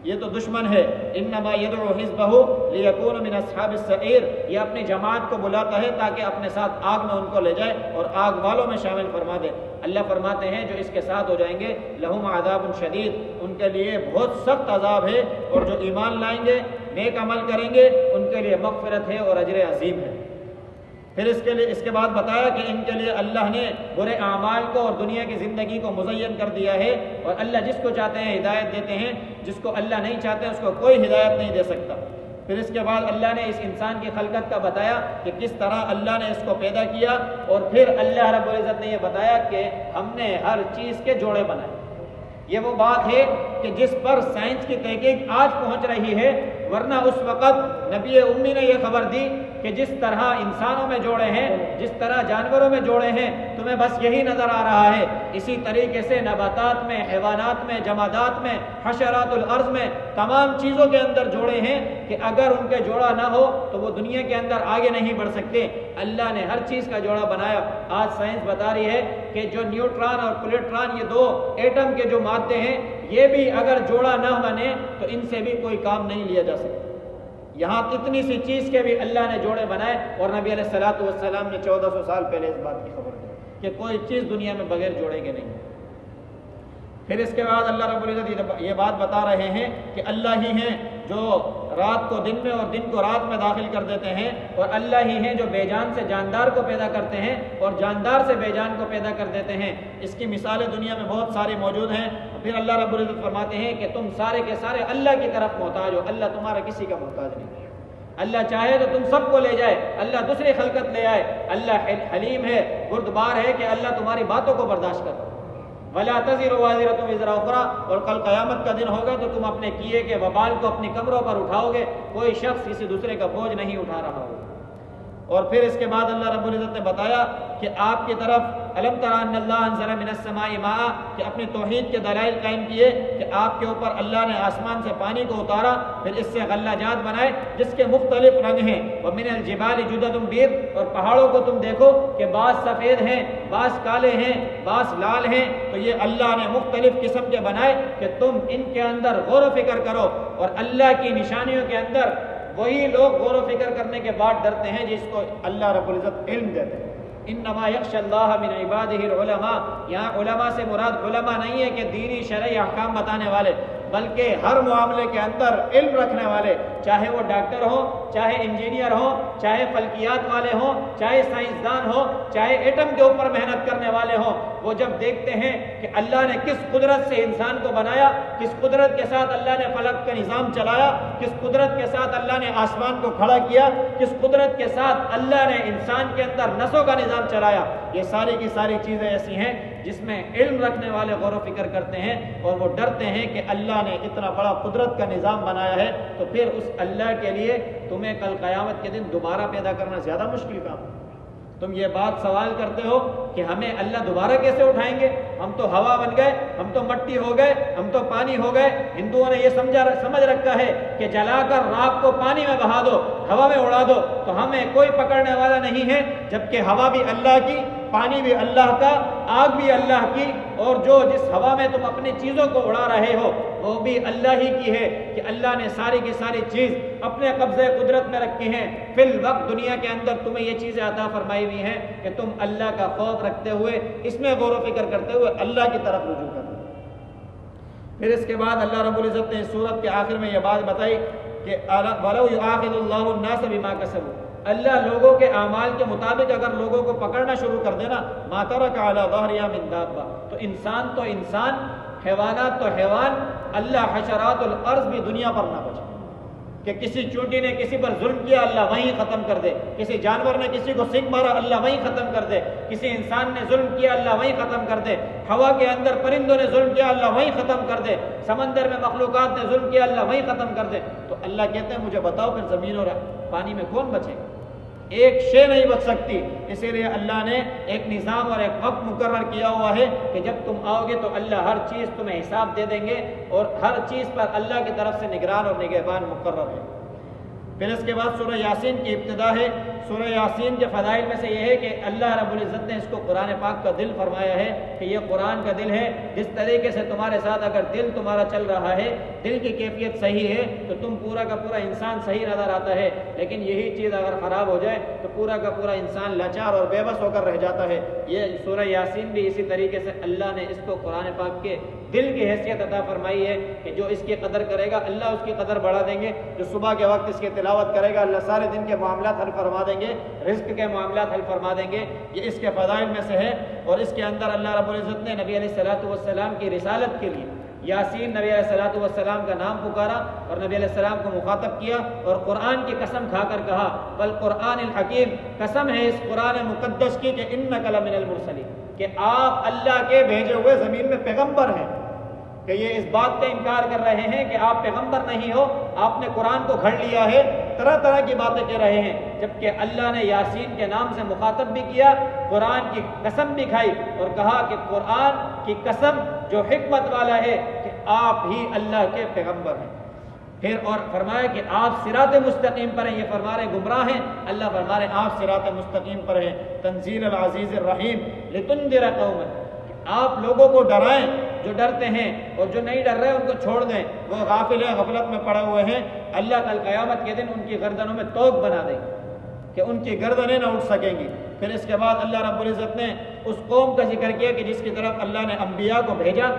Speaker 1: یہ تو دشمن ہے، انما یدعو حزبہ لیکون من اصحاب السعیر، یہ اپنی جماعت کو بلاتا ہے تاکہ اپنے ساتھ آگ میں ان کو لے جائے اور آگ والوں میں شامل فرما دے۔ اللہ فرماتے ہیں جو اس کے ساتھ ہو جائیں گے لہم عذاب شدید، ان کے لیے بہت سخت عذاب ہے، اور جو ایمان لائیں گے نیک عمل کریں گے ان کے لیے مغفرت ہے اور اجر عظیم ہے۔ پھر اس کے بعد بتایا کہ ان کے لیے اللہ نے برے اعمال کو اور دنیا کی زندگی کو مزین کر دیا ہے، اور اللہ جس کو چاہتے ہیں ہدایت دیتے ہیں، جس کو اللہ نہیں چاہتے اس کو کوئی ہدایت نہیں دے سکتا۔ پھر اس کے بعد اللہ نے اس انسان کی خلقت کا بتایا کہ کس طرح اللہ نے اس کو پیدا کیا، اور پھر اللہ رب العزت نے یہ بتایا کہ ہم نے ہر چیز کے جوڑے بنائے۔ یہ وہ بات ہے کہ جس پر سائنس کی تحقیق آج پہنچ رہی ہے، ورنہ اس وقت نبی امی نے یہ خبر دی کہ جس طرح انسانوں میں جوڑے ہیں، جس طرح جانوروں میں جوڑے ہیں، تمہیں بس یہی نظر آ رہا ہے، اسی طریقے سے نباتات میں، حیوانات میں، جمادات میں، حشرات الارض میں، تمام چیزوں کے اندر جوڑے ہیں کہ اگر ان کے جوڑا نہ ہو تو وہ دنیا کے اندر آگے نہیں بڑھ سکتے۔ اللہ نے ہر چیز کا جوڑا بنایا۔ آج سائنس بتا رہی ہے کہ جو نیوٹران اور پلیٹران، یہ دو ایٹم کے جو مادے ہیں، یہ بھی اگر جوڑا نہ بنے تو ان سے بھی کوئی کام نہیں لیا جا سکتا۔ یہاں اتنی سی چیز کے بھی اللہ نے جوڑے بنائے، اور نبی علیہ الصلوۃ والسلام نے 1400 سال پہلے اس بات کی خبر دی کہ کوئی چیز دنیا میں بغیر جوڑے کے نہیں۔ پھر اس کے بعد اللہ رب العزت یہ بات بتا رہے ہیں کہ اللہ ہی ہیں جو رات کو دن میں اور دن کو رات میں داخل کر دیتے ہیں، اور اللہ ہی ہیں جو بے جان سے جاندار کو پیدا کرتے ہیں اور جاندار سے بے جان کو پیدا کر دیتے ہیں۔ اس کی مثالیں دنیا میں بہت ساری موجود ہیں۔ پھر اللہ رب العزت فرماتے ہیں کہ تم سارے کے سارے اللہ کی طرف محتاج ہو، اللہ تمہارا کسی کا محتاج نہیں۔ اللہ چاہے تو تم سب کو لے جائے، اللہ دوسری خلقت لے آئے، اللہ حلیم ہے، بردبار ہے کہ اللہ تمہاری باتوں کو برداشت کرتا۔ وَلَا تَزِرُ وَازِرَةٌ وِزْرَ أُخْرَىٰ، اور کل قیامت کا دن ہوگا تو تم اپنے کیے کے وبال کو اپنی کمروں پر اٹھاؤ گے، کوئی شخص کسی دوسرے کا بوجھ نہیں اٹھا رہا ہوگا۔ اور پھر اس کے بعد اللہ رب العزت نے بتایا کہ آپ کی طرف الم تر ان اللہ انزل من السماء ماء، کہ اپنی توحید کے دلائل قائم کیے کہ آپ کے اوپر اللہ نے آسمان سے پانی کو اتارا، پھر اس سے غلّاجات بنائے جس کے مختلف رنگ ہیں، ومن الجبال جدد بیض، اور پہاڑوں کو تم دیکھو کہ بعض سفید ہیں، بعض کالے ہیں، بعض لال ہیں، تو یہ اللہ نے مختلف قسم کے بنائے کہ تم ان کے اندر غور و فکر کرو۔ اور اللہ کی نشانیوں کے اندر وہی لوگ غور و فکر کرنے کے بعد ڈرتے ہیں جس کو اللہ رب العزت علم دیتے ہیں۔ انما یخشی اللہ من عبادہ العلماء، یہاں علماء سے مراد علماء نہیں ہے کہ دینی شرعی احکام بتانے والے، بلکہ ہر معاملے کے اندر علم رکھنے والے، چاہے وہ ڈاکٹر ہوں، چاہے انجینئر ہوں، چاہے فلکیات والے ہوں، چاہے سائنسدان ہوں، چاہے ایٹم کے اوپر محنت کرنے والے ہوں، وہ جب دیکھتے ہیں کہ اللہ نے کس قدرت سے انسان کو بنایا، کس قدرت کے ساتھ اللہ نے فلک کا نظام چلایا، کس قدرت کے ساتھ اللہ نے آسمان کو کھڑا کیا، کس قدرت کے ساتھ اللہ نے انسان کے اندر نسوں کا نظام چلایا، یہ ساری کی ساری چیزیں ایسی ہیں جس میں علم رکھنے والے غور و فکر کرتے ہیں، اور وہ ڈرتے ہیں کہ اللہ نے اتنا بڑا قدرت کا نظام بنایا ہے، تو پھر اس اللہ کے لیے تمہیں کل قیامت کے دن دوبارہ پیدا کرنا زیادہ مشکل کام ہے۔ تم یہ بات سوال کرتے ہو کہ ہمیں اللہ دوبارہ کیسے اٹھائیں گے، ہم تو ہوا بن گئے، ہم تو مٹی ہو گئے، ہم تو پانی ہو گئے۔ ہندوؤں نے یہ سمجھ رکھا ہے کہ جلا کر راکھ کو پانی میں بہا دو، ہوا میں اڑا دو تو ہمیں کوئی پکڑنے والا نہیں ہے، جبکہ ہوا بھی اللہ کی، پانی بھی اللہ کا، آگ بھی اللہ کی، اور جو جس ہوا میں تم اپنی چیزوں کو اڑا رہے ہو وہ بھی اللہ ہی کی ہے، کہ اللہ نے ساری کی ساری چیز اپنے قبضے قدرت میں رکھی ہیں۔ فی الوقت دنیا کے اندر تمہیں یہ چیزیں عطا فرمائی ہوئی ہیں کہ تم اللہ کا خوف رکھتے ہوئے، اس میں غور و فکر کرتے ہوئے اللہ کی طرف رجوع کرو۔ پھر اس کے بعد اللہ رب العزت نے اس سورت کے آخر میں یہ بات بتائی کہ وَلَوْ يُؤَاخِذُ اللَّهُ النَّاسَ بِمَا كَسَبُوا، اللہ لوگوں کے اعمال کے مطابق اگر لوگوں کو پکڑنا شروع کر دینا، مَا تَرَكَ عَلَى ظَهْرِهَا مِن دَابَّةٍ، تو انسان تو انسان، حیوانات تو حیوان، اللہ حشرات الارض بھی دنیا پر نہ بچے۔ کہ کسی چونٹی نے کسی پر ظلم کیا اللہ وہیں ختم کر دے، کسی جانور نے کسی کو سنگ مارا اللہ وہیں ختم کر دے، کسی انسان نے ظلم کیا اللہ وہیں ختم کر دے، ہوا کے اندر پرندوں نے ظلم کیا اللہ وہیں ختم کر دے، سمندر میں مخلوقات نے ظلم کیا اللہ وہیں ختم کر دے۔ تو اللہ کہتے ہیں مجھے بتاؤ پھر زمین اور پانی میں کون بچے گا؟ ایک شے نہیں بچ سکتی۔ اسی لیے اللہ نے ایک نظام اور ایک وقت مقرر کیا ہوا ہے کہ جب تم آؤ گے تو اللہ ہر چیز تمہیں حساب دے دیں گے، اور ہر چیز پر اللہ کی طرف سے نگران اور نگہبان مقرر ہے۔ پھر اس کے بعد سورہ یاسین کی ابتدا ہے۔ سورہ یاسین کے فضائل میں سے یہ ہے کہ اللہ رب العزت نے اس کو قرآن پاک کا دل فرمایا ہے کہ یہ قرآن کا دل ہے۔ جس طریقے سے تمہارے ساتھ اگر دل تمہارا چل رہا ہے، دل کی کیفیت صحیح ہے تو تم پورا کا پورا انسان صحیح نظر آتا ہے، لیکن یہی چیز اگر خراب ہو جائے تو پورا کا پورا انسان لاچار اور بے بس ہو کر رہ جاتا ہے۔ یہ سورہ یاسین بھی اسی طریقے سے اللہ نے اس کو قرآن پاک کے دل کی حیثیت عطا فرمائی ہے کہ جو اس کی قدر کرے گا اللہ اس کی قدر بڑھا دیں گے، جو صبح کے وقت اس کی تلاوت کرے گا اللہ سارے دن کے معاملات حل فرما دیں گے، رزق کے معاملات حل فرما دیں گے۔ یہ اس کے فضائل میں سے ہے، اور اس کے اندر اللہ رب العزت نے نبی علیہ الصلوۃ والسلام کی رسالت کے لیے یاسین نبی علیہ الصلوۃ والسلام کا نام پکارا اور نبی علیہ السلام کو مخاطب کیا، اور قرآن کی قسم کھا کر کہا والقرآن الحکیم، قسم ہے اس قرآن مقدس کی کہ انک لمن المرسلین، کہ آپ اللہ کے بھیجے ہوئے زمین میں پیغمبر ہیں۔ کہ یہ اس بات کا انکار کر رہے ہیں کہ آپ پیغمبر نہیں ہو، آپ نے قرآن کو گھڑ لیا ہے، طرح طرح کی باتیں کہہ رہے ہیں، جبکہ اللہ نے یاسین کے نام سے مخاطب بھی کیا، قرآن کی قسم بھی کھائی اور کہا کہ قرآن کی قسم جو حکمت والا ہے کہ آپ ہی اللہ کے پیغمبر ہیں۔ پھر اور فرمایا کہ آپ صراط مستقیم پر ہیں، یہ فرما رہے گمراہ ہیں، اللہ فرما رہے آپ صراط مستقیم پر ہیں۔ تنزیل العزیز الرحیم لتنذر قوما، آپ لوگوں کو ڈرائیں جو ڈرتے ہیں، اور جو نہیں ڈر رہے ان کو چھوڑ دیں، وہ غافل ہیں، غفلت میں پڑے ہوئے ہیں۔ اللہ کل قیامت کے دن ان کی گردنوں میں توق بنا دیں کہ ان کی گردنیں نہ اٹھ سکیں گی۔ پھر اس کے بعد اللہ رب العزت نے اس قوم کا ذکر کیا کہ جس کی طرف اللہ نے انبیاء کو بھیجا،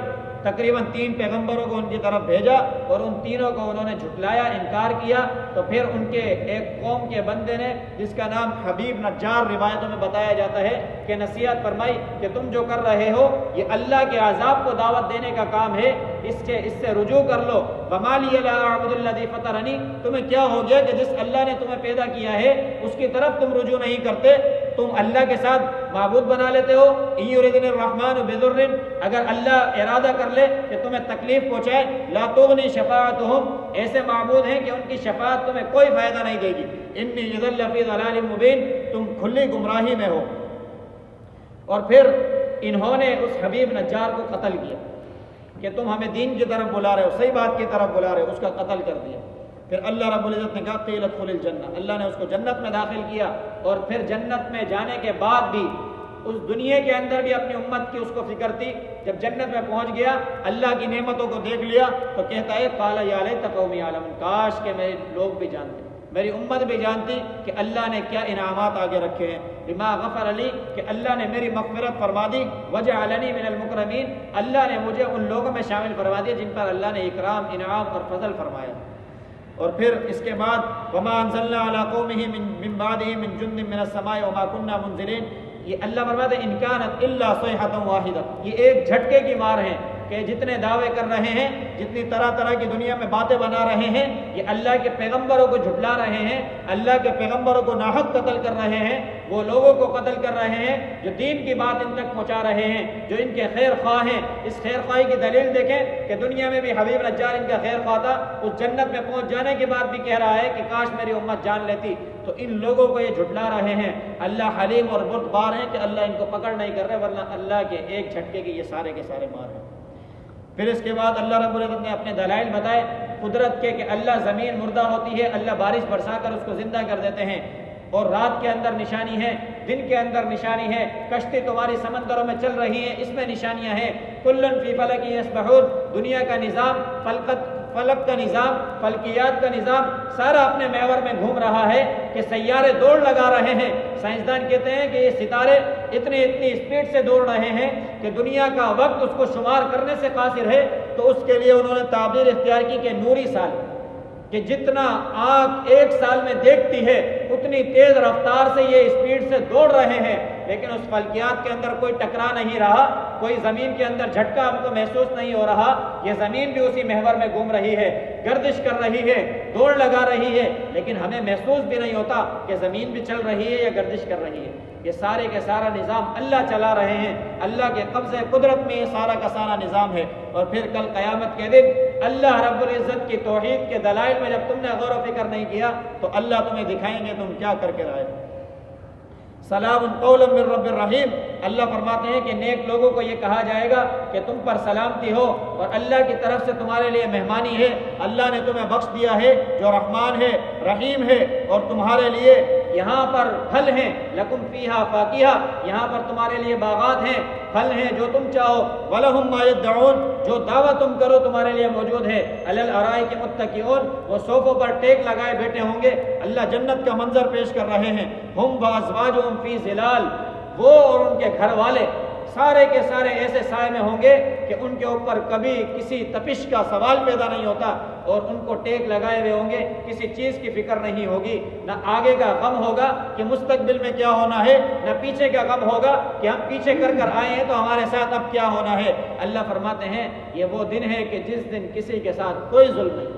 Speaker 1: تقریباً 3 پیغمبروں کو ان کی طرف بھیجا، اور ان تینوں کو انہوں نے جھٹلایا، انکار کیا۔ تو پھر ان کے ایک قوم کے بندے نے جس کا نام حبیب نجار روایتوں میں بتایا جاتا ہے کہ نصیحت فرمائی کہ تم جو کر رہے ہو یہ اللہ کے عذاب کو دعوت دینے کا کام ہے، اس سے رجوع کر لو۔ وما لی لا اعبد الذی فطرنی، تمہیں کیا ہو گیا کہ جس اللہ نے تمہیں پیدا کیا ہے اس کی طرف تم رجوع نہیں کرتے، تم اللہ کے ساتھ معبود بنا لیتے ہو۔ ان یریدن الرحمن بضر، اگر اللہ ارادہ کر لے کہ تمہیں تکلیف پہنچائے، لا تغنی شفاعتہم، ایسے معبود ہیں کہ ان کی شفاعت تمہیں کوئی فائدہ نہیں دے گی۔ انی اذا لفی ضلال مبین، تم کھلی گمراہی میں ہو۔ اور پھر انہوں نے اس حبیب نجار کو قتل کیا کہ تم ہمیں دین کی طرف بلا رہے ہو، صحیح بات کی طرف بلا رہے ہو، اس کا قتل کر دیا۔ پھر اللہ رب العزت نے کہا قیل ادخل الجنہ، اللہ نے اس کو جنت میں داخل کیا، اور پھر جنت میں جانے کے بعد بھی اس دنیا کے اندر بھی اپنی امت کی اس کو فکر تھی۔ جب جنت میں پہنچ گیا، اللہ کی نعمتوں کو دیکھ لیا تو کہتا ہے قال یا لیت قومی یعلمون، کاش کہ میرے لوگ بھی جانتے، میری امت بھی جانتی کہ اللہ نے کیا انعامات آگے رکھے ہیں۔ بما غفر لی، کہ اللہ نے میری مغفرت فرما دی، وجعلنی من المکرمین، اللہ نے مجھے ان لوگوں میں شامل فرما دیا جن پر اللہ نے اکرام، انعام اور فضل فرمایا۔ اور پھر اس کے بعد وما انزلنا علی قومہ من بعدہ من جند من السماء وما كنا منزلین، یہ اللہ فرماتے ہیں ان کانت الا صیحۃ واحدہ، یہ ایک جھٹکے کی مار ہے کہ جتنے دعوے کر رہے ہیں، جتنی طرح طرح کی دنیا میں باتیں بنا رہے ہیں، یہ اللہ کے پیغمبروں کو جھٹلا رہے ہیں، اللہ کے پیغمبروں کو ناحق قتل کر رہے ہیں، وہ لوگوں کو قتل کر رہے ہیں جو دین کی بات ان تک پہنچا رہے ہیں، جو ان کے خیر خواہ ہیں۔ اس خیر خواہی کی دلیل دیکھیں کہ دنیا میں بھی حبیب نجار ان کا خیر خواہ تھا، اس جنت میں پہنچ جانے کے بعد بھی کہہ رہا ہے کہ کاش میری امت جان لیتی۔ تو ان لوگوں کو یہ جھٹلا رہے ہیں۔ اللہ حلیم اور بردبار ہیں کہ اللہ ان کو پکڑ نہیں کر رہے، ورنہ اللہ کے ایک جھٹکے کی یہ سارے کے سارے مار ہیں۔ پھر اس کے بعد اللہ رب العزت نے اپنے دلائل بتائے قدرت کے کہ اللہ زمین مردہ ہوتی ہے، اللہ بارش برسا کر اس کو زندہ کر دیتے ہیں، اور رات کے اندر نشانی ہے، دن کے اندر نشانی ہے، کشتی تمہاری سمندروں میں چل رہی ہیں اس میں نشانیاں ہیں۔ کلن فی فلک یسبحون، دنیا کا نظام، فلک کا نظام، فلکیات کا نظام سارا اپنے محور میں گھوم رہا ہے کہ سیارے دوڑ لگا رہے ہیں۔ سائنسدان کہتے ہیں کہ یہ ستارے اتنی اسپیڈ سے دوڑ رہے ہیں کہ دنیا کا وقت اس کو شمار کرنے سے قاصر ہے۔ تو اس کے لیے انہوں نے تعبیر اختیار کی کہ نوری سال، کہ جتنا آنکھ ایک سال میں دیکھتی ہے اتنی تیز رفتار سے یہ اسپیڈ سے دوڑ رہے ہیں۔ لیکن اس فلکیات کے اندر کوئی ٹکرا نہیں رہا، کوئی زمین کے اندر جھٹکا ہم کو محسوس نہیں ہو رہا، یہ زمین بھی اسی محور میں گھوم رہی ہے، گردش کر رہی ہے، دوڑ لگا رہی ہے، لیکن ہمیں محسوس بھی نہیں ہوتا کہ زمین بھی چل رہی ہے یا گردش کر رہی ہے۔ یہ سارے کے سارا نظام اللہ چلا رہے ہیں، اللہ کے قبضے قدرت میں یہ سارا کا سارا نظام ہے۔ اور پھر کل قیامت کے دن اللہ رب العزت کی توحید کے دلائل میں جب تم نے غور و فکر نہیں کیا تو اللہ تمہیں دکھائیں گے تم کیا کر کے رہے۔ سلام قولا من رب الرحیم، اللہ فرماتے ہیں کہ نیک لوگوں کو یہ کہا جائے گا کہ تم پر سلامتی ہو اور اللہ کی طرف سے تمہارے لیے مہمانی ہے، اللہ نے تمہیں بخش دیا ہے جو رحمان ہے رحیم ہے، اور تمہارے لیے یہاں پر پھل ہیں، لکم فیہا فاکہہ، یہاں پر تمہارے لیے باغات ہیں، پھل ہیں جو تم چاہو، وَلَهُمْ مَا يَدَّعُونَ، جو دعویٰ تم کرو تمہارے لیے موجود ہے، عَلَى الْأَرَائِكِ مُتَّكِئُونَ، وہ صوفوں پر ٹیک لگائے بیٹھے ہوں گے۔ اللہ جنت کا منظر پیش کر رہے ہیں، ہم وَأَزْوَاجُهُمْ فِي ظِلَالٍ، وہ اور ان کے گھر والے سارے کے سارے ایسے سائے میں ہوں گے کہ ان کے اوپر کبھی کسی تپش کا سوال پیدا نہیں ہوتا، اور ان کو ٹیک لگائے ہوئے ہوں گے، کسی چیز کی فکر نہیں ہوگی، نہ آگے کا غم ہوگا کہ مستقبل میں کیا ہونا ہے، نہ پیچھے کا غم ہوگا کہ ہم پیچھے کر آئے ہیں تو ہمارے ساتھ اب کیا ہونا ہے۔ اللہ فرماتے ہیں یہ وہ دن ہے کہ جس دن کسی کے ساتھ کوئی ظلم نہیں،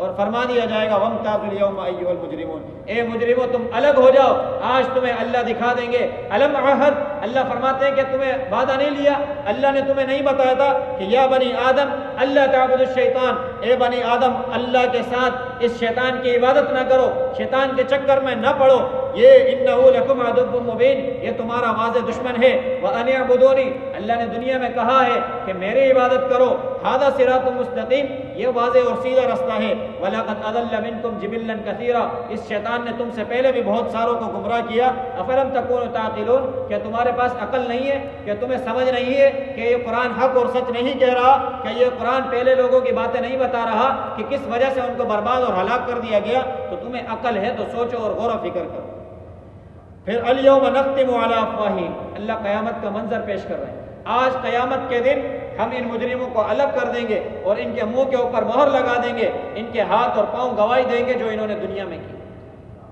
Speaker 1: اور فرما دیا جائے گا وَامْتَازُوا الْيَوْمَ أَيُّهَا الْمُجْرِمُونَ، اے مجرموں تم الگ ہو جاؤ، آج تمہیں اللہ دکھا دیں گے۔ الم عہد، اللہ فرماتے ہیں کہ تمہیں وعدہ نہیں لیا، اللہ نے تمہیں نہیں بتایا تھا کہ یا بنی آدم اللہ تعبدوا الشیطان، اے بنی آدم اللہ کے ساتھ اس شیطان کی عبادت نہ کرو، شیطان کے چکر میں نہ پڑو، یہ انہ لکم عدو مبین، یہ تمہارا واضح دشمن ہے۔ وان اعبدونی، اللہ نے دنیا میں کہا ہے کہ میری عبادت کرو، ھذا صراط مستقیم، یہ واضح اور سیدھا راستہ ہے۔ وَلَقَدْ أَضَلَّ مِنْكُمْ جِبِلًّا كَثِيرًا، اس شیطان نے تم سے پہلے بھی بہت ساروں کو گمراہ کیا۔ أَفَلَمْ تَكُونُوا تَعْقِلُونَ، کیا تمہارے پاس عقل نہیں ہے، کیا تمہیں سمجھ نہیں ہے کہ یہ قرآن حق اور سچ نہیں کہہ رہا، کہ یہ قرآن پہلے لوگوں کی باتیں نہیں بتا رہا کہ کس وجہ سے ان کو برباد اور ہلاک کر دیا گیا؟ تو تمہیں عقل ہے تو سوچو اور غور و فکر کرو۔ پھر اليوم نختم علی افواہہم، اللہ قیامت کا منظر پیش کر رہے ہیں۔ آج قیامت کے دن ہم ان مجرموں کو الگ کر دیں گے اور ان کے منہ کے اوپر مہر لگا دیں گے، ان کے ہاتھ اور پاؤں گواہی دیں گے جو انہوں نے دنیا میں کی۔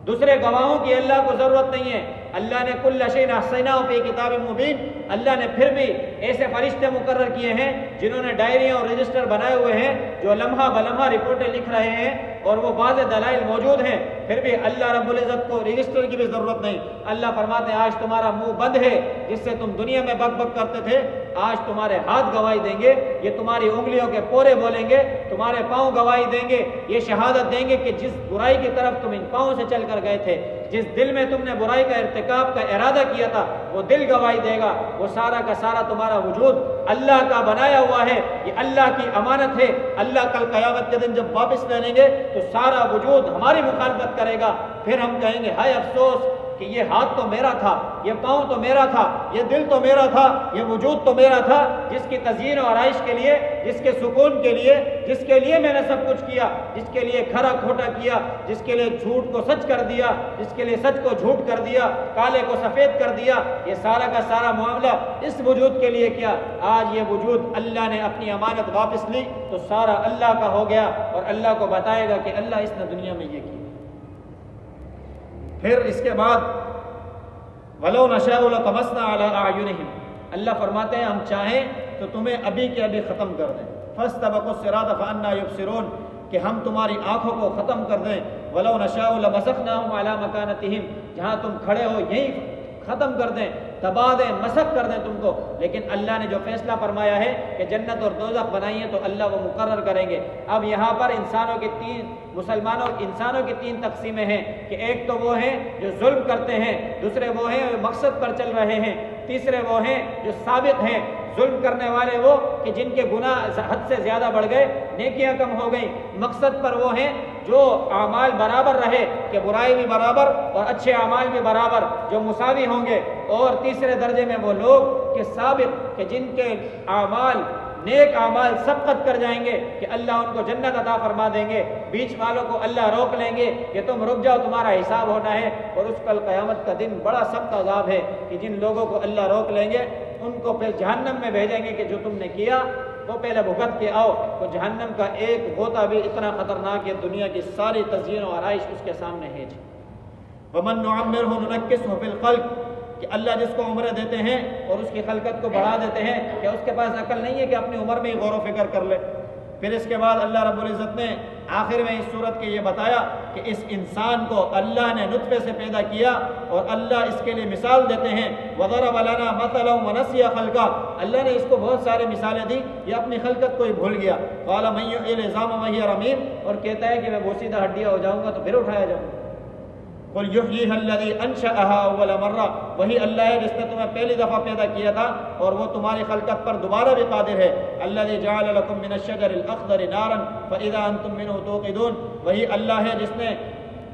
Speaker 1: دوسرے گواہوں کی اللہ کو ضرورت نہیں ہے، اللہ نے کل شیء احصیناہ فی کتاب مبین، اللہ نے پھر بھی ایسے فرشتے مقرر کیے ہیں جنہوں نے ڈائریاں اور رجسٹر بنائے ہوئے ہیں جو لمحہ بلمحہ رپورٹیں لکھ رہے ہیں، اور وہ واضح دلائل موجود ہیں، پھر بھی اللہ رب العزت کو رجسٹر کی بھی ضرورت نہیں۔ اللہ فرماتے ہیں آج تمہارا منہ بند ہے، جس سے تم دنیا میں بک بک کرتے تھے، آج تمہارے ہاتھ گواہی دیں گے، یہ تمہاری انگلیوں کے پورے بولیں گے، تمہارے پاؤں گواہی دیں گے، یہ شہادت دیں گے کہ جس برائی کی طرف تم ان پاؤں سے چل کر گئے تھے، جس دل میں تم نے برائی کا ارتکاب کا ارادہ کیا تھا، وہ دل گواہی دے گا۔ وہ سارا کا سارا تمہارا وجود اللہ کا بنایا ہوا ہے، یہ اللہ کی امانت ہے۔ اللہ کل قیامت کے دن جب واپس لے لیں گے تو سارا وجود ہماری مخالفت کرے گا، پھر ہم کہیں گے ہائے افسوس کہ یہ ہاتھ تو میرا تھا، یہ پاؤں تو میرا تھا، یہ دل تو میرا تھا، یہ وجود تو میرا تھا، جس کی تزیین و آرائش کے لیے، جس کے سکون کے لیے، جس کے لیے میں نے سب کچھ کیا، جس کے لیے کھرا کھوٹا کیا، جس کے لیے جھوٹ کو سچ کر دیا، جس کے لیے سچ کو جھوٹ کر دیا، کالے کو سفید کر دیا، یہ سارا کا سارا معاملہ اس وجود کے لیے کیا۔ آج یہ وجود اللہ نے اپنی امانت واپس لی تو سارا اللہ کا ہو گیا، اور اللہ کو بتائے گا کہ اللہ اس نے دنیا میں یہ کیا۔ پھر اس کے بعد وَلَوْ نَشَاءُ لَطَمَسْنَا عَلَىٰ أَعْيُنِهِمْ، اللہ فرماتے ہیں ہم چاہیں تو تمہیں ابھی کے ابھی ختم کر دیں، فَاسْتَبَقُوا الصِّرَاطَ فَأَنَّىٰ يُبْصِرُونَ، کہ ہم تمہاری آنکھوں کو ختم کر دیں۔ وَلَوْ نَشَاءُ لَمَسَخْنَاهُمْ عَلَىٰ مَكَانَتِهِمْ، جہاں تم کھڑے ہو یہیں ختم کر دیں، دبا دیں، مسخ کر دیں تم کو، لیکن اللہ نے جو فیصلہ فرمایا ہے کہ جنت اور دوزخ بنائی ہے تو اللہ وہ مقرر کریں گے۔ اب یہاں پر انسانوں کی مسلمانوں انسانوں کی تین تقسیمیں ہیں کہ ایک تو وہ ہیں جو ظلم کرتے ہیں، دوسرے وہ ہیں جو مقصد پر چل رہے ہیں، تیسرے وہ ہیں جو ثابت ہیں۔ ظلم کرنے والے وہ کہ جن کے گناہ حد سے زیادہ بڑھ گئے، نیکیاں کم ہو گئیں۔ مقصد پر وہ ہیں جو اعمال برابر رہے کہ برائی بھی برابر اور اچھے اعمال بھی برابر، جو مساوی ہوں گے۔ اور تیسرے درجے میں وہ لوگ کہ ثابت، کہ جن کے اعمال نیک اعمال سبقت کر جائیں گے کہ اللہ ان کو جنت عطا فرما دیں گے۔ بیچ والوں کو اللہ روک لیں گے کہ تم رک جاؤ، تمہارا حساب ہونا ہے۔ اور اس کل قیامت کا دن بڑا سخت عذاب ہے کہ جن لوگوں کو اللہ روک لیں گے ان کو پھر جہنم میں بھیجیں گے کہ جو تم نے کیا وہ پہلے بھگت کے آؤ۔ تو جہنم کا ایک غوطہ بھی اتنا خطرناک ہے، دنیا کی ساری تزیین و آرائش اس کے سامنے ہے۔ وَمَن نُعَمِّرْهُ نُنَكِّسْهُ فِي الْخَلْقِ، کہ اللہ جس کو عمریں دیتے ہیں اور اس کی خلقت کو بڑھا دیتے ہیں، کیا اس کے پاس عقل نہیں ہے کہ اپنی عمر میں ہی غور و فکر کر لے؟ پھر اس کے بعد اللہ رب العزت نے آخر میں اس صورت کے یہ بتایا کہ اس انسان کو اللہ نے نطفے سے پیدا کیا اور اللہ اس کے لیے مثال دیتے ہیں، وَضَرَبَ لَنَا مَثَلًا وَنَسِيَ خَلْقَهُ، اللہ نے اس کو بہت سارے مثالیں دی، یہ اپنی خلقت کو ہی بھول گیا۔ قَالَ مَن يُحْيِي الْعِظَامَ وَهِيَ رَمِيمٌ، اور کہتا ہے کہ میں بوسیدہ ہڈیاں ہو جاؤں گا تو پھر اٹھایا جاؤں گا۔ قُلْ يُحْيِيهَا الَّذِي أَنشَأَهَا أَوَّلَ مَرَّةٍ، وہی اللہ ہے جس نے تمہیں پہلی دفعہ پیدا کیا تھا اور وہ تمہاری خلقت پر دوبارہ بھی قادر ہے۔ الَّذِي جَعَلَ لَكُم مِّنَ الشَّجَرِ الْأَخْضَرِ نَارًا فَإِذَا أَنتُم مِّنْهُ تُوقِدُونَ، وہی اللہ ہے جس نے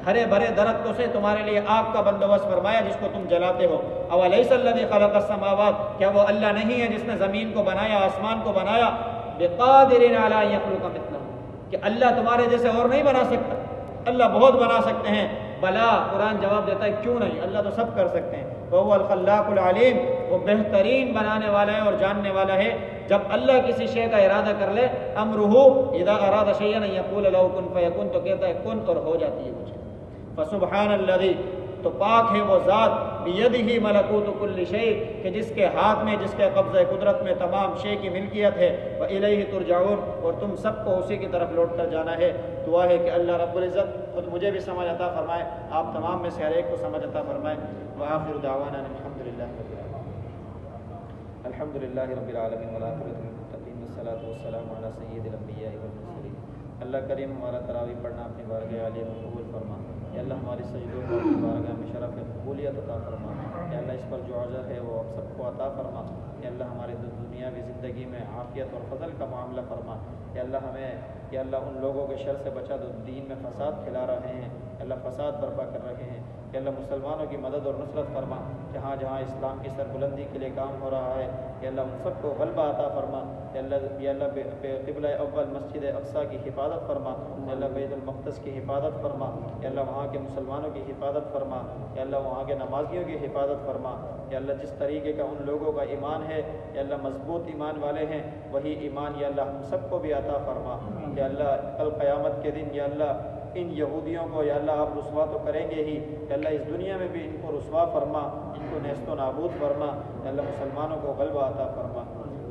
Speaker 1: ہرے بھرے درختوں سے تمہارے لیے آگ کا بندوبست فرمایا جس کو تم جلاتے ہو۔ أَوَلَيْسَ الَّذِي خَلَقَ السَّمَاوَاتِ، کیا وہ اللہ نہیں ہے جس نے زمین کو بنایا، آسمان کو بنایا؟ بِقَادِرٍ عَلَىٰ أَن يَخْلُقَ مِثْلَهُ، کہ اللہ تمہارے جیسے اور نہیں بنا سکتا؟ اللہ بہت بنا سکتے ہیں۔ بلا، قرآن جواب دیتا ہے کیوں نہیں، اللہ تو سب کر سکتے ہیں۔ وَهُوَ الْخَلَّاقُ الْعَلِيمُ، وہ بہترین بنانے والا ہے اور جاننے والا ہے۔ جب اللہ کسی شے کا ارادہ کر لے، امرُهُ اذا اراد شيئا ان يقول له كن فيكون، تو کہتا ہے کن اور ہو جاتی ہے کچھ۔ فسبحان الذي، تو پاک ہے وہ ذات، بیدہ ملکوت کل شیء، کہ جس کے ہاتھ میں، جس کے قبضہ قدرت میں تمام شے کی ملکیت ہے۔ وإلیہ ترجعون، اور تم سب کو اسی کی طرف لوٹ کر جانا ہے۔ دعا ہے کہ اللہ رب العزت خود مجھے بھی سمجھ عطا فرمائے، آپ تمام میں سے ہر ایک کو سمجھ عطا فرمائے۔ وآخر دعوانا الحمدللہ رب العالمین، الحمدللہ رب العالمین، والعاقبۃ للمتقین، والصلاۃ والسلام علی سید الانبیاء والمرسلین۔ اللہ کریم ہمارا تراویح پڑھنا اپنی بارگاہ عالیہ میں قبول فرما۔ یا اللہ ہماری سجدوں کو اپنی بارگاہ میں شرف قبولیت عطا فرما۔ یا اللہ اس پر جو عذر ہے وہ ہم سب کو عطا فرما۔ یا اللہ ہماری دنیاوی زندگی میں عافیت اور فضل کا معاملہ فرما۔ یا اللہ ہمیں، یا اللہ ان لوگوں کے شر سے بچا دو دین میں فساد پھیلا رہے ہیں، یا اللہ فساد برپا کر رہے ہیں۔ یا اللہ مسلمانوں کی مدد اور نصرت فرما، جہاں جہاں اسلام کی سربلندی کے لیے کام ہو رہا ہے، یا اللہ ان سب کو غلبہ عطا فرما۔ یا اللہ قبلہ اول مسجد اقصیٰ کی حفاظت فرما۔ یا اللہ بیت المقدس کی حفاظت فرما۔ یا اللہ وہاں کے مسلمانوں کی حفاظت فرما۔ یا اللہ وہاں کے نمازیوں کی حفاظت فرما۔ یا اللہ جس طریقے کا ان لوگوں کا ایمان ہے، یا اللہ مضبوط ایمان والے ہیں، وہی ایمان یا اللہ ہم سب کو بھی عطا فرما۔ یا اللہ کل قیامت کے دن یا اللہ ان یہودیوں کو یا اللہ آپ رسوا تو کریں گے ہی، یا اللہ اس دنیا میں بھی ان کو رسوا فرما، ان کو نیست و نابود فرما۔ یا اللہ مسلمانوں کو غلبہ عطا فرما۔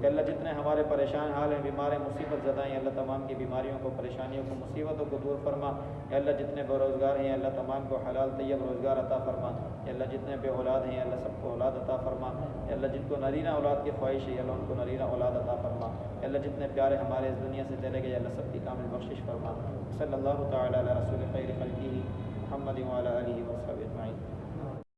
Speaker 1: یا اللہ جتنے ہمارے پریشان حال ہیں، بیمار ہیں، مصیبت زدہ ہیں، یا اللہ تمام کی بیماریوں کو، پریشانیوں کو، مصیبتوں کو دور فرما۔ یا اللہ جتنے بے روزگار ہیں، یا اللہ تمام کو حلال طیب روزگار عطا فرما۔ یا اللہ جتنے بے اولاد ہیں، یا اللہ سب کو اولاد عطا فرما۔ یا اللہ جن کو نرینہ اولاد کی خواہش ہے، یا اللہ ان کو نرینہ اولاد عطا فرما۔ یا اللہ جتنے پیارے ہمارے اس دنیا سے چلے گئے، یا اللہ سب کی کامل بخشش فرما۔ صلی اللہ تعالی علی رسول خیر خلقہ محمد وعلی آلہ وصحبہ اجمعین۔